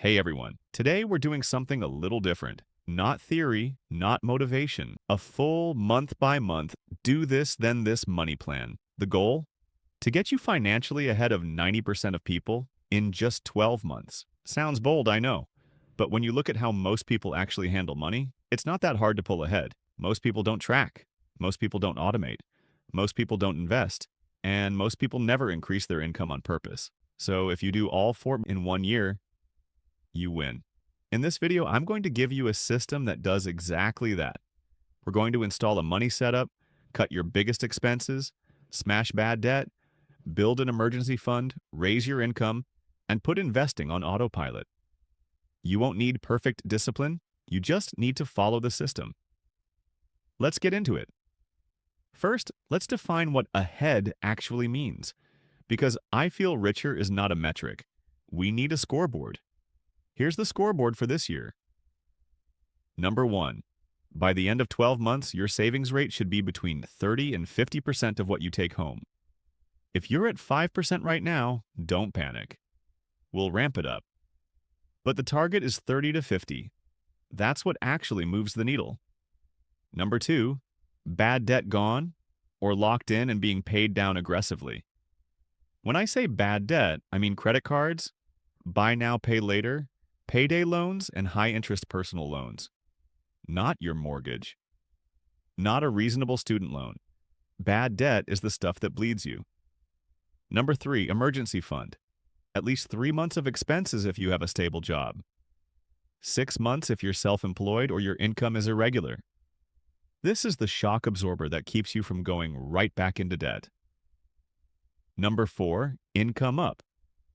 Hey everyone, today we're doing something a little different. Not theory, not motivation. A full month by month, do this then this money plan. The goal? To get you financially ahead of 90% of people in just 12 months. Sounds bold, I know. But when you look at how most people actually handle money, it's not that hard to pull ahead. Most people don't track. Most people don't automate. Most people don't invest. And most people never increase their income on purpose. So if you do all four in 1 year, you win. In this video, I'm going to give you a system that does exactly that. We're going to install a money setup, cut your biggest expenses, smash bad debt, build an emergency fund, raise your income, and put investing on autopilot. You won't need perfect discipline, you just need to follow the system. Let's get into it. First, let's define what ahead actually means, because I feel richer is not a metric. We need a scoreboard. Here's the scoreboard for this year. Number 1. By the end of 12 months, your savings rate should be between 30 and 50% of what you take home. If you're at 5% right now, don't panic. We'll ramp it up. But the target is 30 to 50. That's what actually moves the needle. Number 2. Bad debt gone or locked in and being paid down aggressively. When I say bad debt, I mean credit cards, buy now, pay later, payday loans, and high-interest personal loans. Not your mortgage. Not a reasonable student loan. Bad debt is the stuff that bleeds you. Number 3, emergency fund. At least 3 months of expenses if you have a stable job. 6 months if you're self-employed or your income is irregular. This is the shock absorber that keeps you from going right back into debt. Number 4, income up.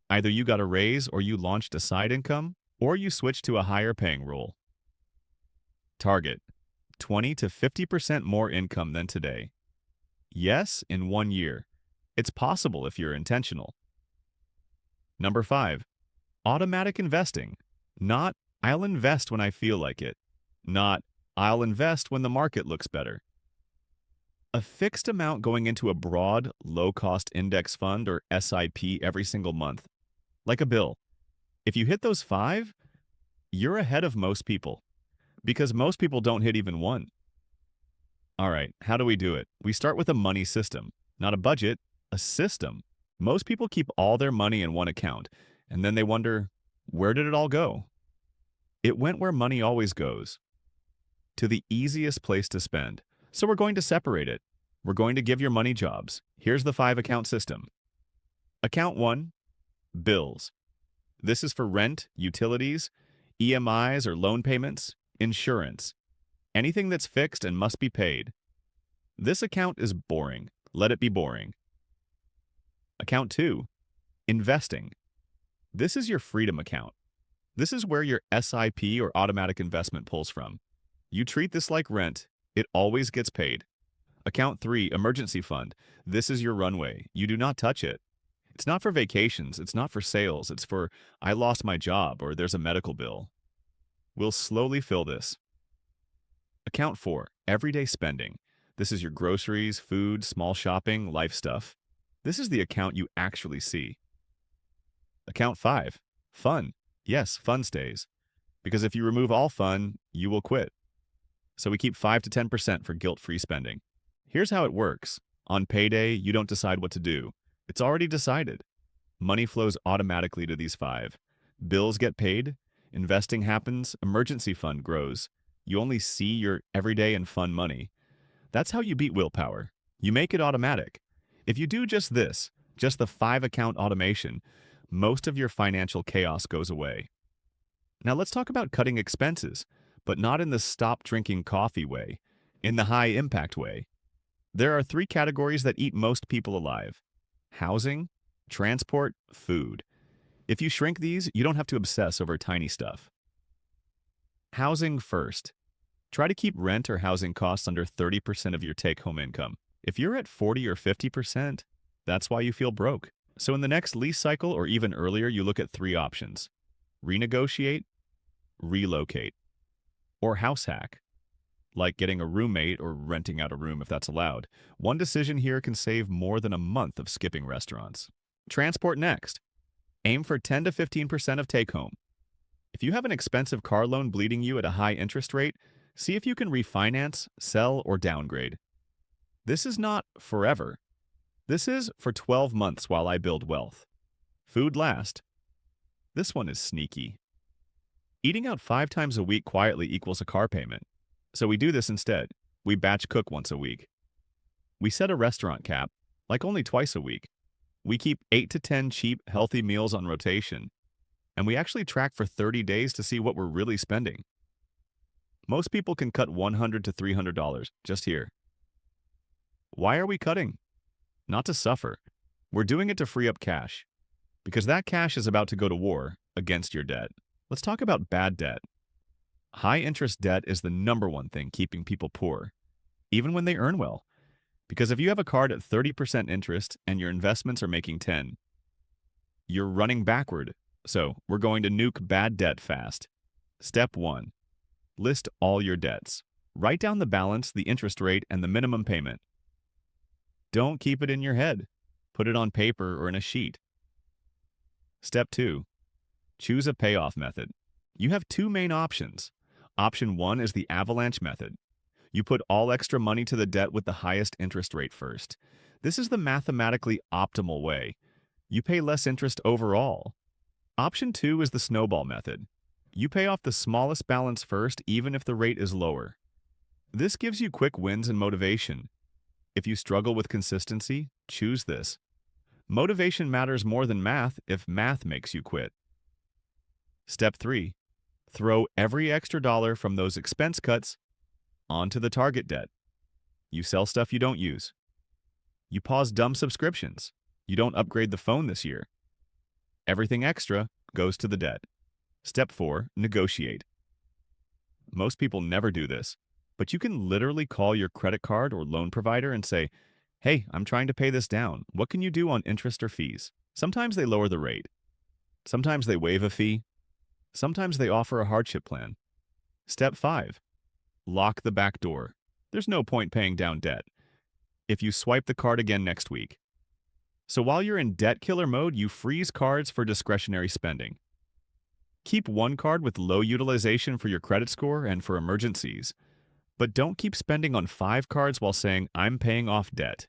Either you got a raise or you launched a side income, or you switched to a higher paying role. Target: 20 to 50% more income than today. Yes, in 1 year. It's possible if you're intentional. Number 5, automatic investing. Not, I'll invest when I feel like it. Not, I'll invest when the market looks better. A fixed amount going into a broad, low-cost index fund or SIP every single month. Like a bill. If you hit those 5, you're ahead of most people. Because most people don't hit even 1. All right, how do we do it? We start with a money system. Not a budget, a system. Most people keep all their money in one account, and then they wonder, where did it all go? It went where money always goes. To the easiest place to spend. So we're going to separate it. We're going to give your money jobs. Here's the 5-account system. Account 1, bills. This is for rent, utilities, EMIs or loan payments, insurance. Anything that's fixed and must be paid. This account is boring. Let it be boring. Account 2, investing. This is your freedom account. This is where your SIP or automatic investment pulls from. You treat this like rent. It always gets paid. Account 3, emergency fund. This is your runway. You do not touch it. It's not for vacations. It's not for sales. It's for, I lost my job or there's a medical bill. We'll slowly fill this. Account 4, everyday spending. This is your groceries, food, small shopping, life stuff. This is the account you actually see. Account 5, fun. Yes, fun stays. Because if you remove all fun, you will quit. So we keep 5 to 10% for guilt-free spending. Here's how it works. On payday, you don't decide what to do. It's already decided. Money flows automatically to these 5. Bills get paid, investing happens, emergency fund grows. You only see your everyday and fun money. That's how you beat willpower. You make it automatic. If you do just this, just the 5-account automation, most of your financial chaos goes away. Now let's talk about cutting expenses, but not in the stop drinking coffee way, in the high impact way. There are 3 categories that eat most people alive: housing, transport, food. If you shrink these, you don't have to obsess over tiny stuff. Housing first. Try to keep rent or housing costs under 30% of your take-home income. If you're at 40 or 50%, that's why you feel broke. So in the next lease cycle or even earlier, you look at 3 options: renegotiate, relocate, or house hack, like getting a roommate or renting out a room if that's allowed. One decision here can save more than a month of skipping restaurants. Transport next. Aim for 10 to 15% of take-home. If you have an expensive car loan bleeding you at a high interest rate, see if you can refinance, sell, or downgrade. This is not forever. This is for 12 months while I build wealth. Food last. This one is sneaky. Eating out 5 times a week quietly equals a car payment. So we do this instead. We batch cook once a week. We set a restaurant cap, like only twice a week. We keep 8 to 10 cheap, healthy meals on rotation. And we actually track for 30 days to see what we're really spending. Most people can cut $100 to $300 just here. Why are we cutting? Not to suffer. We're doing it to free up cash. Because that cash is about to go to war against your debt. Let's talk about bad debt. High interest debt is the #1 thing keeping people poor, even when they earn well. Because if you have a card at 30% interest and your investments are making 10, you're running backward. So we're going to nuke bad debt fast. Step 1. List all your debts. Write down the balance, the interest rate, and the minimum payment. Don't keep it in your head. Put it on paper or in a sheet. Step 2. Choose a payoff method. You have 2 main options. Option 1 is the avalanche method. You put all extra money to the debt with the highest interest rate first. This is the mathematically optimal way. You pay less interest overall. Option 2 is the snowball method. You pay off the smallest balance first, even if the rate is lower. This gives you quick wins and motivation. If you struggle with consistency, choose this. Motivation matters more than math if math makes you quit. Step 3. Throw every extra dollar from those expense cuts onto the target debt. You sell stuff you don't use. You pause dumb subscriptions. You don't upgrade the phone this year. Everything extra goes to the debt. Step 4. Negotiate. Most people never do this, but you can literally call your credit card or loan provider and say, "Hey, I'm trying to pay this down. What can you do on interest or fees?" Sometimes they lower the rate. Sometimes they waive a fee. Sometimes they offer a hardship plan. Step 5. Lock the back door. There's no point paying down debt if you swipe the card again next week. So while you're in debt killer mode, you freeze cards for discretionary spending. Keep one card with low utilization for your credit score and for emergencies. But don't keep spending on 5 cards while saying, "I'm paying off debt."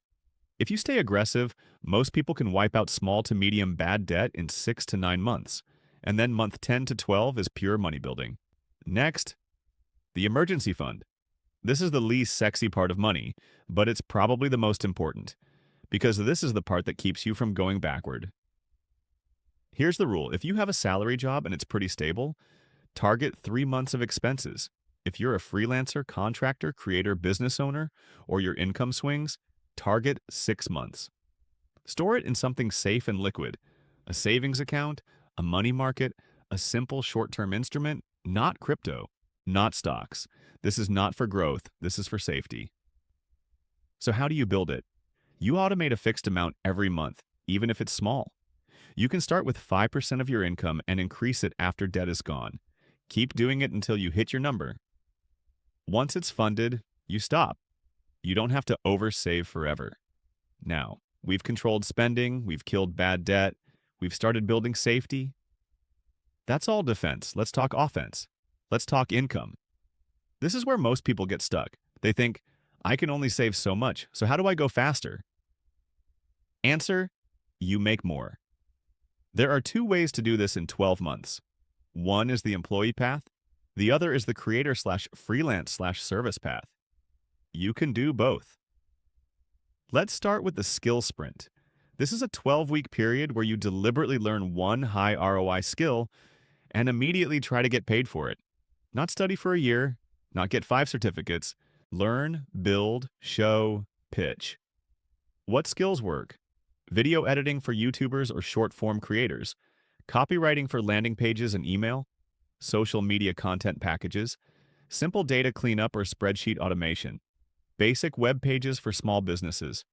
If you stay aggressive, most people can wipe out small to medium bad debt in 6 to 9 months. And then month 10 to 12 is pure money building. Next, the emergency fund. This is the least sexy part of money, but it's probably the most important, because this is the part that keeps you from going backward. Here's the rule. If you have a salary job and it's pretty stable, target 3 months of expenses. If you're a freelancer, contractor, creator, business owner, or your income swings, target 6 months. Store it in something safe and liquid, a savings account, a money market, a simple short-term instrument, not crypto, not stocks. This is not for growth. This is for safety. So how do you build it? You automate a fixed amount every month, even if it's small. You can start with 5% of your income and increase it after debt is gone. Keep doing it until you hit your number. Once it's funded, you stop. You don't have to oversave forever. Now, we've controlled spending, we've killed bad debt, we've started building safety. That's all defense. Let's talk offense. Let's talk income. This is where most people get stuck. They think, I can only save so much, so how do I go faster? Answer, you make more. There are 2 ways to do this in 12 months. One is the employee path. The other is the creator/freelance/service path. You can do both. Let's start with the skill sprint. This is a 12-week period where you deliberately learn one high ROI skill and immediately try to get paid for it. Not study for a year, not get 5 certificates. Learn, build, show, pitch. What skills work? Video editing for YouTubers or short-form creators, copywriting for landing pages and email, social media content packages, simple data cleanup or spreadsheet automation, basic web pages for small businesses,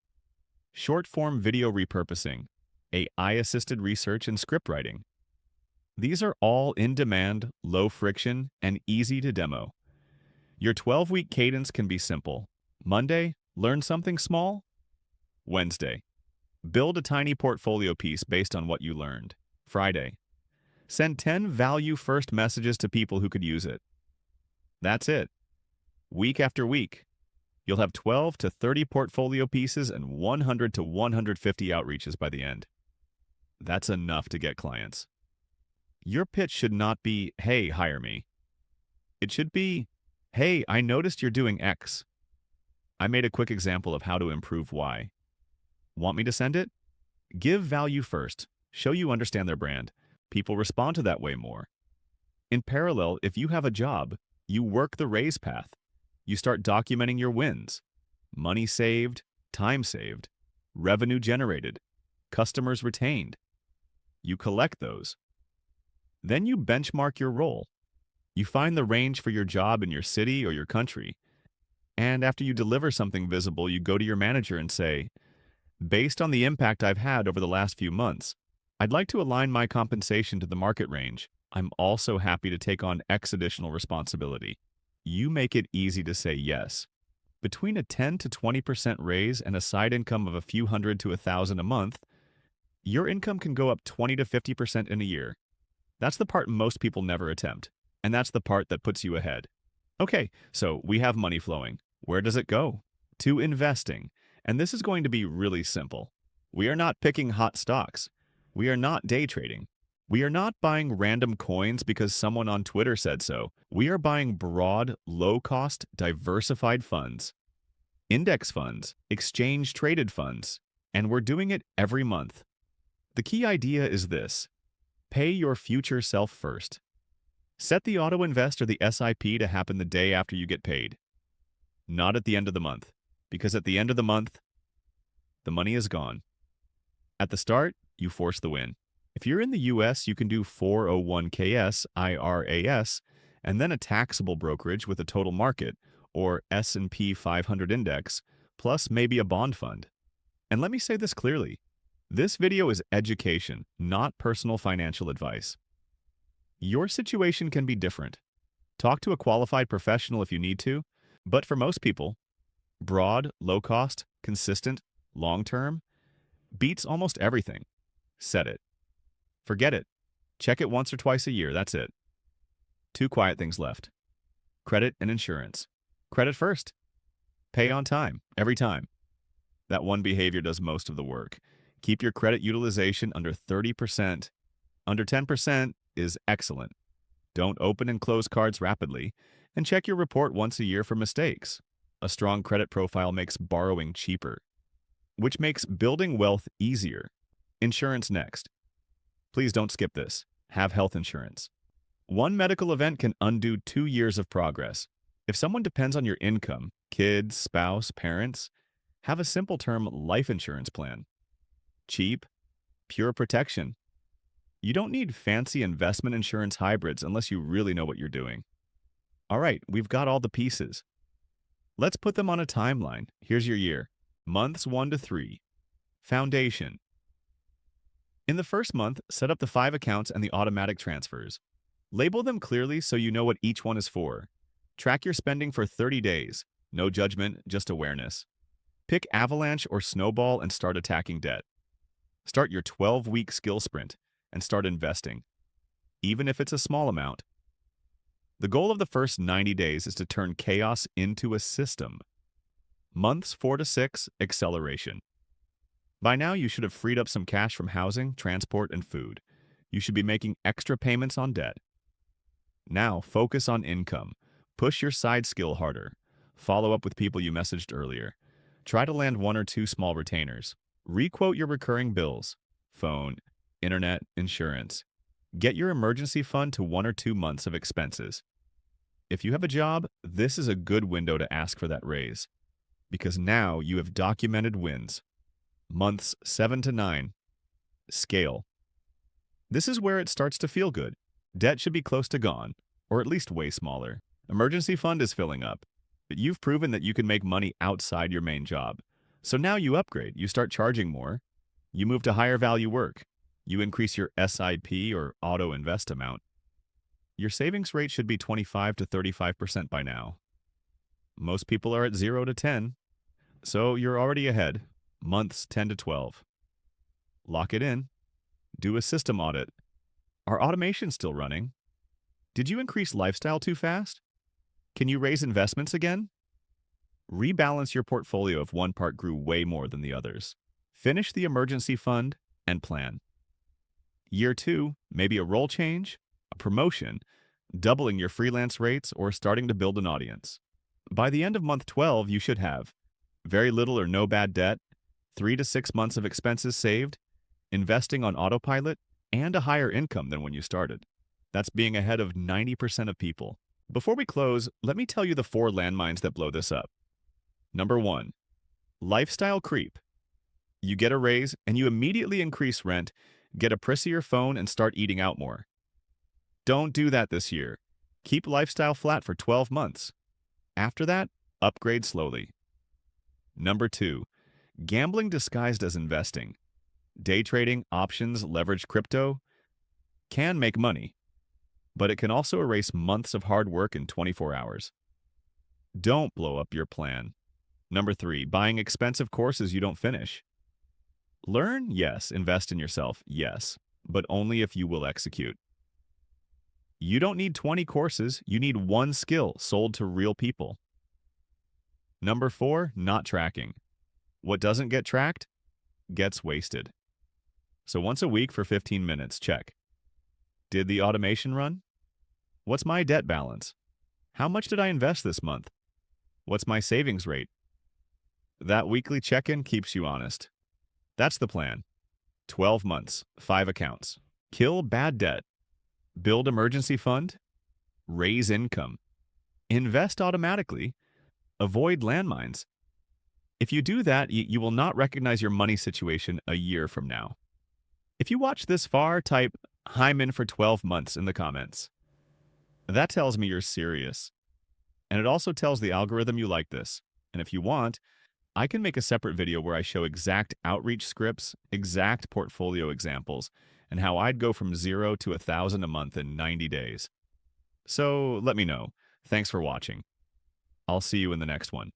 short-form video repurposing, AI-assisted research and script writing. These are all in-demand, low-friction, and easy to demo. Your 12-week cadence can be simple. Monday, learn something small. Wednesday, build a tiny portfolio piece based on what you learned. Friday, Send 10 value-first messages to people who could use it. That's it. Week after week, you'll have 12 to 30 portfolio pieces and 100 to 150 outreaches by the end. That's enough to get clients. Your pitch should not be, "Hey, hire me." It should be, "Hey, I noticed you're doing X. I made a quick example of how to improve Y. Want me to send it?" Give value first. Show you understand their brand. People respond to that way more. In parallel, if you have a job, you work the raise path. You start documenting your wins. Money saved, time saved, revenue generated, customers retained. You collect those. Then you benchmark your role. You find the range for your job in your city or your country. And after you deliver something visible, you go to your manager and say, "Based on the impact I've had over the last few months, I'd like to align my compensation to the market range. I'm also happy to take on X additional responsibility." You make it easy to say yes. Between a 10 to 20% raise and a side income of a few hundred to 1,000 a month, your income can go up 20 to 50% in a year. That's the part most people never attempt, and that's the part that puts you ahead. Okay, so we have money flowing. Where does it go? To investing. And this is going to be really simple. We are not picking hot stocks. We are not day trading. We are not buying random coins because someone on Twitter said so. We are buying broad, low-cost, diversified funds. Index funds, exchange-traded funds. And we're doing it every month. The key idea is this. Pay your future self first. Set the auto invest or the SIP to happen the day after you get paid. Not at the end of the month, because at the end of the month, the money is gone. At the start, you force the win. If you're in the US, you can do 401ks, IRAS, and then a taxable brokerage with a total market, or S&P 500 index, plus maybe a bond fund. And let me say this clearly. This video is education, not personal financial advice. Your situation can be different. Talk to a qualified professional if you need to, but for most people, broad, low-cost, consistent, long-term, beats almost everything. Set it. Forget it. Check it once or twice a year, that's it. Two quiet things left. Credit and insurance. Credit first. Pay on time, every time. That one behavior does most of the work. Keep your credit utilization under 30%. Under 10% is excellent. Don't open and close cards rapidly, and check your report once a year for mistakes. A strong credit profile makes borrowing cheaper, which makes building wealth easier. Insurance next. Please don't skip this. Have health insurance. One medical event can undo 2 years of progress. If someone depends on your income, kids, spouse, parents, have a simple term life insurance plan. Cheap, pure protection. You don't need fancy investment insurance hybrids unless you really know what you're doing. All right, we've got all the pieces. Let's put them on a timeline. Here's your year. Months 1 to 3. Foundation. In the first month, set up the 5 accounts and the automatic transfers. Label them clearly so you know what each one is for. Track your spending for 30 days. No judgment, just awareness. Pick Avalanche or Snowball and start attacking debt. Start your 12-week skill sprint and start investing, even if it's a small amount. The goal of the first 90 days is to turn chaos into a system. Months 4 to 6, acceleration. By now, you should have freed up some cash from housing, transport, and food. You should be making extra payments on debt. Now, focus on income. Push your side skill harder. Follow up with people you messaged earlier. Try to land 1 or 2 small retainers. Requote your recurring bills, phone, internet, insurance. Get your emergency fund to 1 or 2 months of expenses. If you have a job, this is a good window to ask for that raise, because now you have documented wins. Months 7 to 9. Scale. This is where it starts to feel good. Debt should be close to gone, or at least way smaller. Emergency fund is filling up, but you've proven that you can make money outside your main job. So now you upgrade, you start charging more, you move to higher value work, you increase your SIP or auto invest amount. Your savings rate should be 25 to 35% by now. Most people are at 0 to 10, so you're already ahead. Months 10 to 12. Lock it in. Do a system audit. Are automations still running? Did you increase lifestyle too fast? Can you raise investments again? Rebalance your portfolio if one part grew way more than the others. Finish the emergency fund and plan. Year 2, maybe a role change, a promotion, doubling your freelance rates, or starting to build an audience. By the end of month 12, you should have very little or no bad debt, 3 to 6 months of expenses saved, investing on autopilot, and a higher income than when you started. That's being ahead of 90% of people. Before we close, let me tell you the 4 landmines that blow this up. Number 1, lifestyle creep. You get a raise and you immediately increase rent, get a prissier phone, and start eating out more. Don't do that this year. Keep lifestyle flat for 12 months. After that, upgrade slowly. Number 2, gambling disguised as investing. Day trading, options, leveraged crypto can make money, but it can also erase months of hard work in 24 hours. Don't blow up your plan. Number 3, buying expensive courses you don't finish. Learn, yes. Invest in yourself, yes, but only if you will execute. You don't need 20 courses, you need one skill sold to real people. Number 4, not tracking. What doesn't get tracked gets wasted. So once a week for 15 minutes, check. Did the automation run? What's my debt balance? How much did I invest this month? What's my savings rate? That weekly check-in keeps you honest. That's the plan. 12 months, 5 accounts. Kill bad debt. Build emergency fund. Raise income. Invest automatically. Avoid landmines. If you do that, you will not recognize your money situation a year from now. If you watch this far, type "I'm in for 12 months" in the comments. That tells me you're serious. And it also tells the algorithm you like this. And if you want, I can make a separate video where I show exact outreach scripts, exact portfolio examples, and how I'd go from 0 to 1,000 a month in 90 days. So let me know. Thanks for watching. I'll see you in the next one.